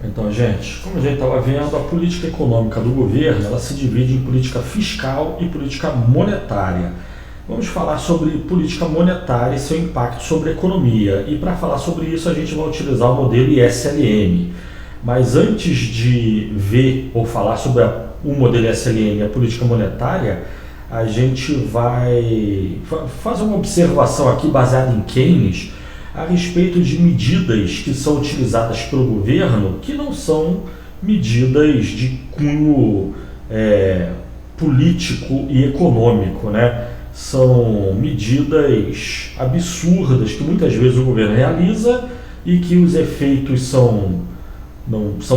Então, gente, como a gente estava vendo, a política econômica do governo ela se divide em política fiscal e política monetária. Vamos falar sobre política monetária e seu impacto sobre a economia. E para falar sobre isso, a gente vai utilizar o modelo ISLM. Mas antes de ver ou falar sobre o modelo ISLM e a política monetária, a gente vai fazer uma observação aqui baseada em Keynes a respeito de medidas que são utilizadas pelo governo que não são medidas de cunho político e econômico, né? São medidas absurdas que muitas vezes o governo realiza e que os efeitos são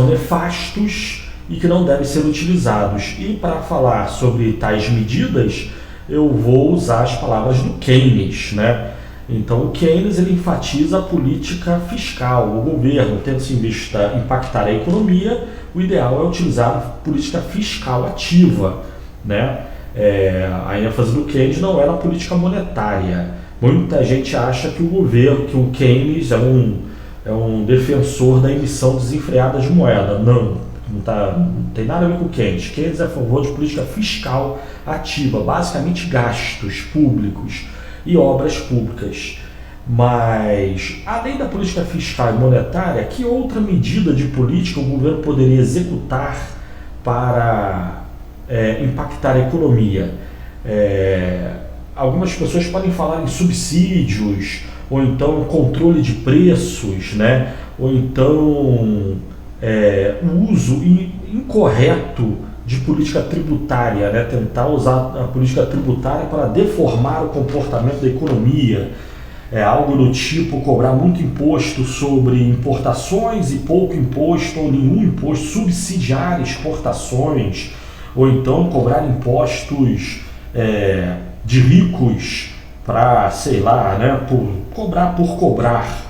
nefastos e que não devem ser utilizados. E para falar sobre tais medidas, eu vou usar as palavras do Keynes, né? Então, o Keynes ele enfatiza a política fiscal. O governo, tendo-se em vista impactar a economia, o ideal é utilizar a política fiscal ativa, né? A ênfase do Keynes não é na política monetária. Muita gente acha que o Keynes é um defensor da emissão desenfreada de moeda. Não tem nada a ver com o Keynes. Keynes é a favor de política fiscal ativa, basicamente gastos públicos e obras públicas. Mas, além da política fiscal e monetária, que outra medida de política o governo poderia executar para impactar a economia? Algumas pessoas podem falar em subsídios, ou então controle de preços, né? Ou então o uso incorreto de política tributária, né? Tentar usar a política tributária para deformar o comportamento da economia. Algo do tipo cobrar muito imposto sobre importações e pouco imposto ou nenhum imposto, subsidiar exportações, ou então cobrar impostos de ricos para, sei lá, né, cobrar,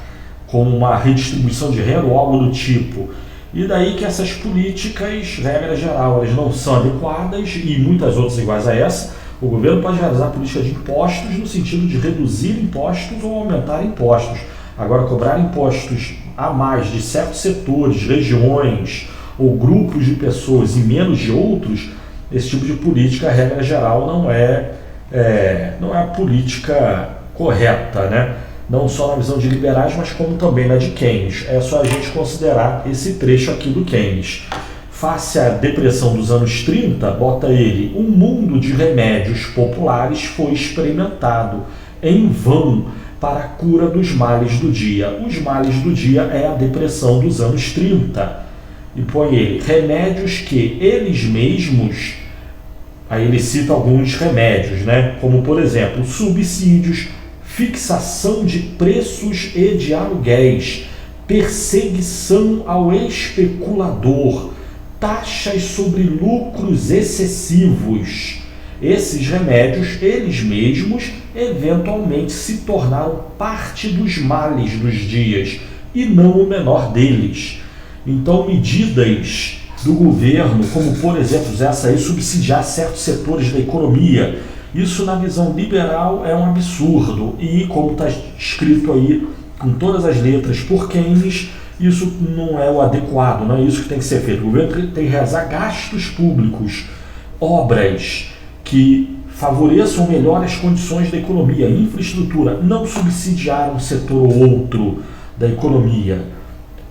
como uma redistribuição de renda ou algo do tipo. E daí que essas políticas, regra geral, elas não são adequadas e muitas outras iguais a essa. O governo pode realizar política de impostos no sentido de reduzir impostos ou aumentar impostos. Agora, cobrar impostos a mais de certos setores, regiões ou grupos de pessoas e menos de outros, esse tipo de política, regra geral, não é a política correta, né? Não só na visão de liberais, mas como também na de Keynes. É só a gente considerar esse trecho aqui do Keynes. Face à depressão dos anos 30, bota ele, um mundo de remédios populares foi experimentado em vão para a cura dos males do dia. Os males do dia é a depressão dos anos 30. E põe ele, remédios que eles mesmos, aí ele cita alguns remédios, né? Como, por exemplo, subsídios, fixação de preços e de aluguéis, perseguição ao especulador, taxas sobre lucros excessivos. Esses remédios, eles mesmos, eventualmente se tornaram parte dos males dos dias e não o menor deles. Então, medidas do governo, como por exemplo essa aí, subsidiar certos setores da economia, isso na visão liberal é um absurdo e, como está escrito aí com todas as letras por Keynes, isso não é o adequado, não é isso que tem que ser feito. O governo tem que realizar gastos públicos, obras que favoreçam melhor as condições da economia, infraestrutura, não subsidiar um setor ou outro da economia.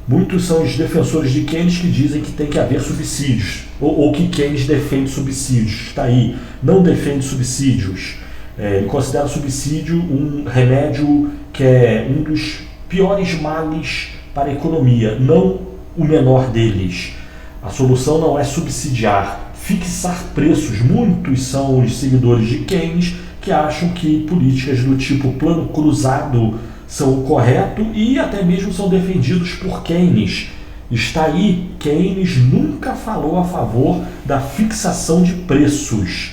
Muitos são os defensores de Keynes que dizem que tem que haver subsídios, ou que Keynes defende subsídios. Está aí, não defende subsídios. Ele considera subsídio um remédio que é um dos piores males para a economia, não o menor deles. A solução não é subsidiar, fixar preços. Muitos são os seguidores de Keynes que acham que políticas do tipo plano cruzado são o correto e até mesmo são defendidos por Keynes. Está aí, Keynes nunca falou a favor da fixação de preços.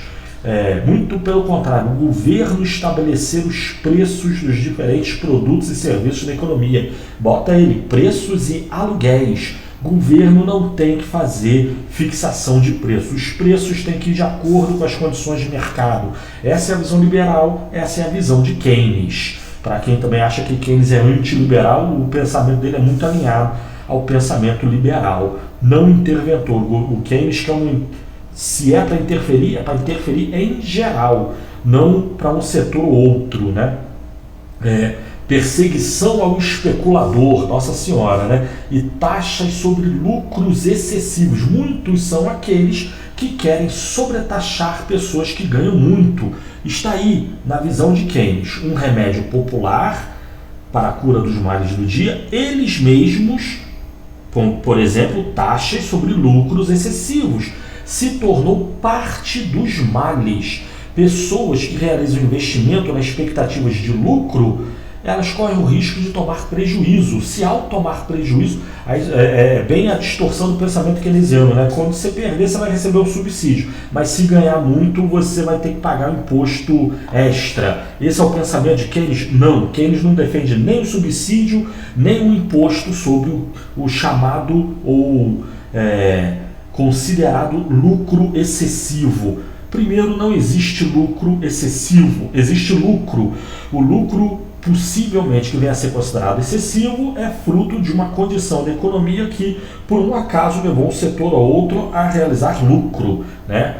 Muito pelo contrário, o governo estabelecer os preços dos diferentes produtos e serviços da economia. Bota ele, preços e aluguéis. Governo não tem que fazer fixação de preços. Os preços têm que ir de acordo com as condições de mercado. Essa é a visão liberal, essa é a visão de Keynes. Para quem também acha que Keynes é antiliberal, o pensamento dele é muito alinhado ao pensamento liberal, não interventor. O Keynes quer se é para interferir, é para interferir em geral, não para um setor ou outro, né? Perseguição ao especulador, Nossa Senhora, né? E taxas sobre lucros excessivos. Muitos são aqueles que querem sobretaxar pessoas que ganham muito. Está aí, na visão de Keynes, um remédio popular para a cura dos males do dia, eles mesmos, como, por exemplo, taxas sobre lucros excessivos, se tornou parte dos males. Pessoas que realizam investimento na expectativa de lucro, elas correm o risco de tomar prejuízo. Se ao tomar prejuízo, é bem a distorção do pensamento keynesiano, né? Quando você perder, você vai receber um subsídio, mas se ganhar muito, você vai ter que pagar um imposto extra. Esse é o pensamento de Keynes? Não, Keynes não defende nem o subsídio, nem o imposto sobre o chamado ou considerado lucro excessivo. Primeiro, não existe lucro excessivo, existe lucro. O lucro possivelmente que venha a ser considerado excessivo é fruto de uma condição da economia que, por um acaso, levou um setor ou outro a realizar lucro, né?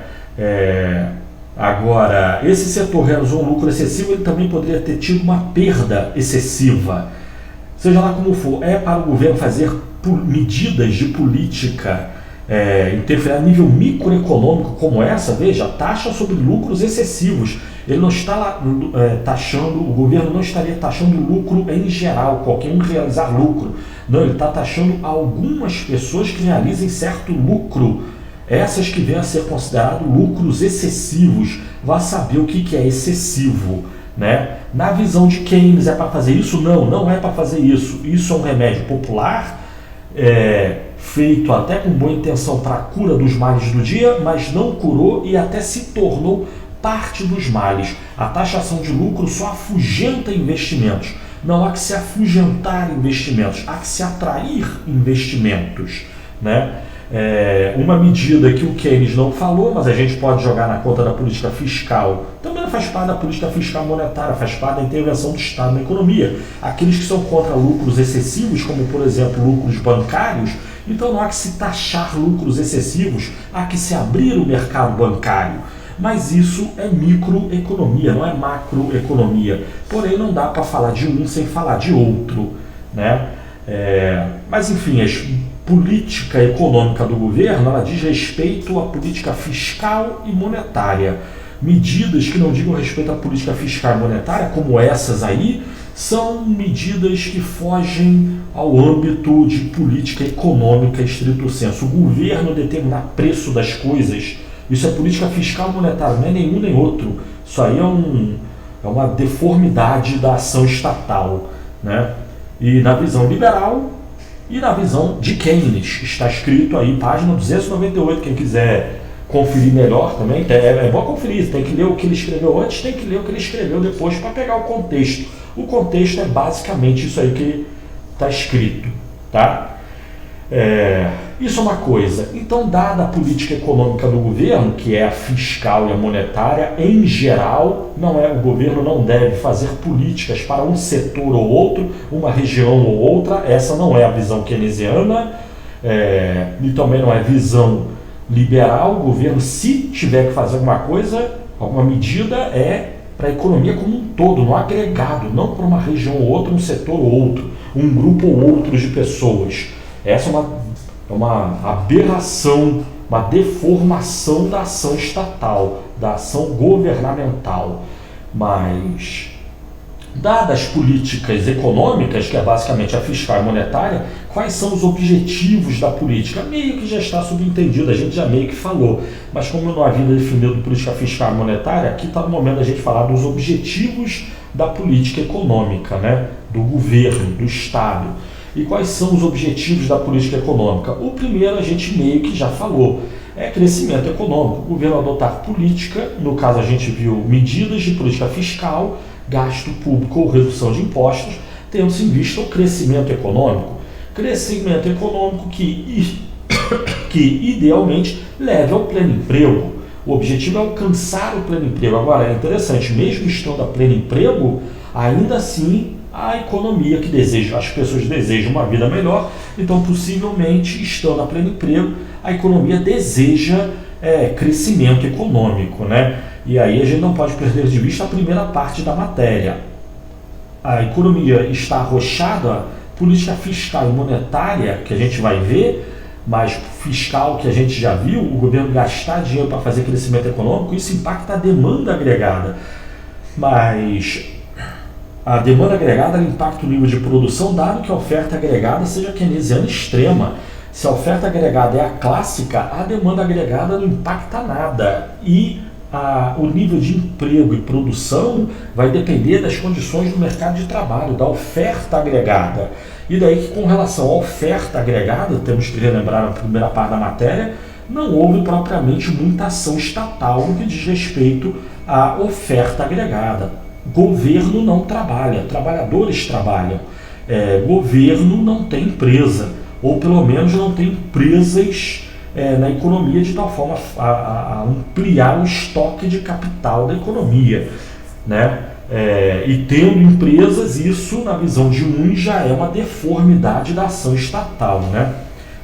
Agora, esse setor realizou um lucro excessivo, ele também poderia ter tido uma perda excessiva. Seja lá como for, é para o governo fazer medidas de política interferir a nível microeconômico como essa, veja, taxa sobre lucros excessivos. Ele não está taxando, o governo não estaria taxando lucro em geral, qualquer um realizar lucro. Não, ele está taxando algumas pessoas que realizem certo lucro. Essas que venham a ser considerados lucros excessivos. Vá saber o que é excessivo, né? Na visão de Keynes, é para fazer isso? Não, não é para fazer isso. Isso é um remédio popular, feito até com boa intenção para a cura dos males do dia, mas não curou e até se tornou parte dos males. A taxação de lucro só afugenta investimentos. Não há que se afugentar investimentos, há que se atrair investimentos, né? Uma medida que o Keynes não falou, mas a gente pode jogar na conta da política fiscal, também faz parte da política fiscal monetária, faz parte da intervenção do Estado na economia. Aqueles que são contra lucros excessivos, como por exemplo lucros bancários, então não há que se taxar lucros excessivos, há que se abrir o mercado bancário. Mas isso é microeconomia, não é macroeconomia. Porém, não dá para falar de um sem falar de outro, né? Mas enfim, a política econômica do governo, ela diz respeito à política fiscal e monetária. Medidas que não digam respeito à política fiscal e monetária, como essas aí, são medidas que fogem ao âmbito de política econômica estrito sensu. O governo determinar preço das coisas, isso é política fiscal e monetária, não é nenhum nem outro. Isso aí é uma deformidade da ação estatal, né? E na visão liberal e na visão de Keynes, está escrito aí, página 298, quem quiser conferir melhor também, é bom conferir, tem que ler o que ele escreveu antes, tem que ler o que ele escreveu depois para pegar o contexto. O contexto é basicamente isso aí que está escrito, tá? Isso é uma coisa. Então, dada a política econômica do governo, que é a fiscal e a monetária, em geral, o governo não deve fazer políticas para um setor ou outro, uma região ou outra. Essa não é a visão keynesiana, e também não é visão liberal. O governo, se tiver que fazer alguma coisa, alguma medida, para a economia como um todo, no agregado, não para uma região ou outra, um setor ou outro, um grupo ou outro de pessoas. Essa é uma aberração, uma deformação da ação estatal, da ação governamental. Mas, dadas as políticas econômicas, que é basicamente a fiscal e monetária, quais são os objetivos da política? Meio que já está subentendido, a gente já meio que falou. Mas como eu não havia definido política fiscal e monetária, aqui está no momento da gente falar dos objetivos da política econômica, né? Do governo, do Estado. E quais são os objetivos da política econômica? O primeiro a gente meio que já falou, é crescimento econômico. O governo adotar política, no caso a gente viu medidas de política fiscal, gasto público ou redução de impostos, tendo-se em vista o crescimento econômico. Crescimento econômico que idealmente leve ao pleno emprego. O objetivo é alcançar o pleno emprego. Agora, é interessante, mesmo estando a pleno emprego, ainda assim a economia que deseja, as pessoas desejam uma vida melhor, então possivelmente, estando a pleno emprego, a economia deseja crescimento econômico, né? E aí a gente não pode perder de vista a primeira parte da matéria. A economia está arrochada, política fiscal e monetária, que a gente vai ver, mas fiscal que a gente já viu, o governo gastar dinheiro para fazer crescimento econômico, isso impacta a demanda agregada. Mas a demanda agregada impacta o nível de produção, dado que a oferta agregada seja keynesiana extrema. Se a oferta agregada é a clássica, a demanda agregada não impacta nada. E o nível de emprego e produção vai depender das condições do mercado de trabalho, da oferta agregada. E daí que, com relação à oferta agregada, temos que relembrar a primeira parte da matéria, não houve propriamente muita ação estatal no que diz respeito à oferta agregada. Governo não trabalha, trabalhadores trabalham. Governo não tem empresa, ou pelo menos não tem empresas na economia de tal forma a ampliar o estoque de capital da economia, né? E tendo empresas, isso na visão de uns já é uma deformidade da ação estatal, né?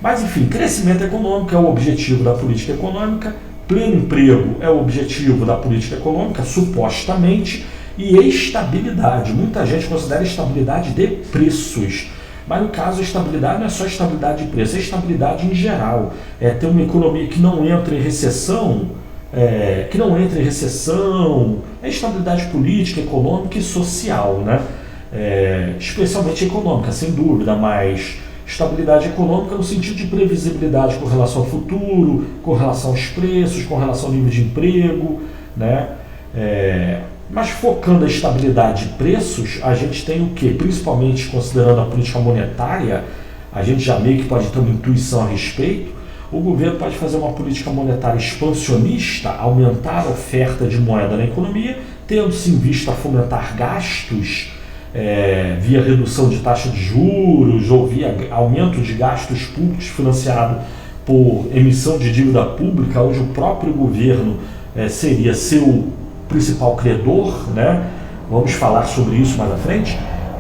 Mas enfim, crescimento econômico é o objetivo da política econômica, pleno emprego é o objetivo da política econômica, supostamente, e estabilidade. Muita gente considera estabilidade de preços. Mas no caso, a estabilidade não é só estabilidade de preço, é estabilidade em geral. Ter uma economia que não entra em recessão, é estabilidade política, econômica e social, né? Especialmente econômica, sem dúvida, mas estabilidade econômica no sentido de previsibilidade com relação ao futuro, com relação aos preços, com relação ao nível de emprego, né? Mas focando a estabilidade de preços, a gente tem o quê? Principalmente considerando a política monetária, a gente já meio que pode ter uma intuição a respeito. O governo pode fazer uma política monetária expansionista, aumentar a oferta de moeda na economia, tendo-se em vista fomentar gastos via redução de taxa de juros ou via aumento de gastos públicos financiado por emissão de dívida pública, onde o próprio governo seria seu principal credor, né? Vamos falar sobre isso mais à frente,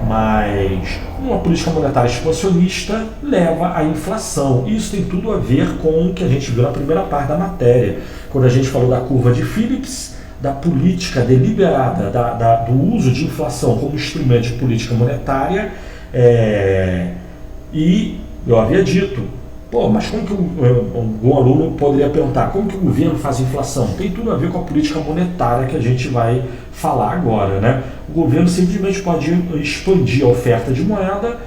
mas uma política monetária expansionista leva à inflação. Isso tem tudo a ver com o que a gente viu na primeira parte da matéria, quando a gente falou da curva de Phillips, da política deliberada, do uso de inflação como instrumento de política monetária, e eu havia dito, mas como que um aluno poderia perguntar, como que o governo faz inflação? Tem tudo a ver com a política monetária que a gente vai falar agora, né? O governo simplesmente pode expandir a oferta de moeda,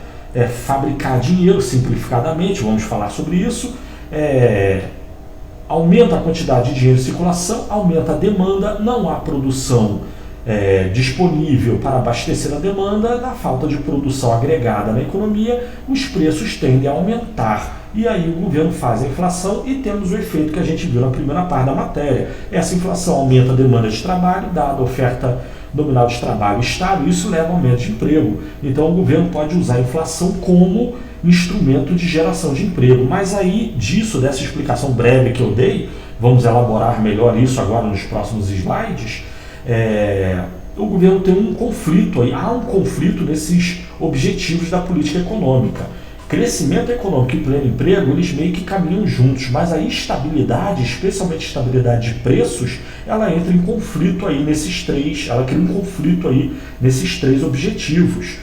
fabricar dinheiro simplificadamente, vamos falar sobre isso, aumenta a quantidade de dinheiro em circulação, aumenta a demanda, não há produção disponível para abastecer a demanda, na falta de produção agregada na economia, os preços tendem a aumentar. E aí o governo faz a inflação e temos o efeito que a gente viu na primeira parte da matéria. Essa inflação aumenta a demanda de trabalho, dada a oferta nominal de trabalho estável, isso leva ao aumento de emprego. Então o governo pode usar a inflação como instrumento de geração de emprego. Mas aí, dessa explicação breve que eu dei, vamos elaborar melhor isso agora nos próximos slides, o governo tem um conflito aí, há um conflito nesses objetivos da política econômica. Crescimento econômico e pleno emprego, eles meio que caminham juntos, mas a estabilidade, especialmente estabilidade de preços, ela entra em conflito aí nesses três, ela cria um conflito aí nesses três objetivos.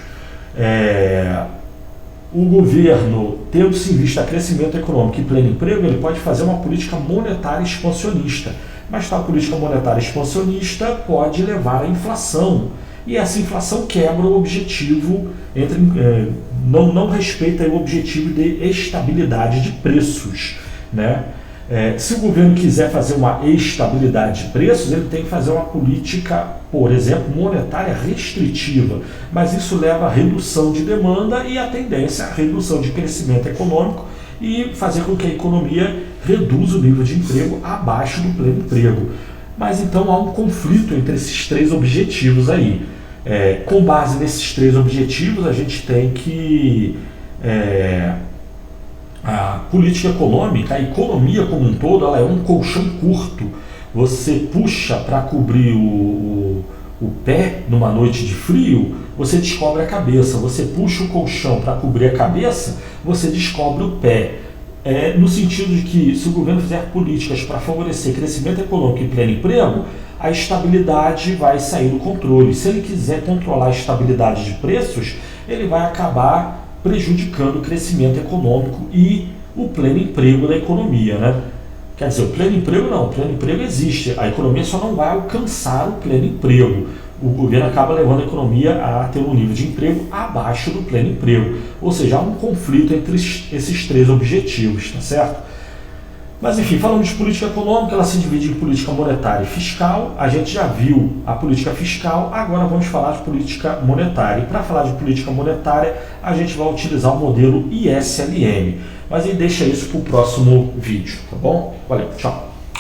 O governo, tendo-se em vista crescimento econômico e pleno emprego, ele pode fazer uma política monetária expansionista, mas tal política monetária expansionista pode levar à inflação. E essa inflação quebra o objetivo, não respeita o objetivo de estabilidade de preços, né? Se o governo quiser fazer uma estabilidade de preços, ele tem que fazer uma política, por exemplo, monetária restritiva, mas isso leva à redução de demanda e à tendência à redução de crescimento econômico e fazer com que a economia reduza o nível de emprego abaixo do pleno emprego. Mas então há um conflito entre esses três objetivos aí. Com base nesses três objetivos, a gente tem que a política econômica, a economia como um todo, ela é um colchão curto. Você puxa para cobrir o o pé numa noite de frio, você descobre a cabeça. Você puxa o colchão para cobrir a cabeça, você descobre o pé. No sentido de que, se o governo fizer políticas para favorecer crescimento econômico e pleno emprego, a estabilidade vai sair do controle. Se ele quiser controlar a estabilidade de preços, ele vai acabar prejudicando o crescimento econômico e o pleno emprego da economia, né? Quer dizer, o pleno emprego não, o pleno emprego existe, a economia só não vai alcançar o pleno emprego. O governo acaba levando a economia a ter um nível de emprego abaixo do pleno emprego. Ou seja, há um conflito entre esses três objetivos, tá certo? Mas enfim, falando de política econômica, ela se divide em política monetária e fiscal. A gente já viu a política fiscal, agora vamos falar de política monetária. E para falar de política monetária, a gente vai utilizar o modelo ISLM. Mas aí deixa isso para o próximo vídeo, tá bom? Valeu, tchau!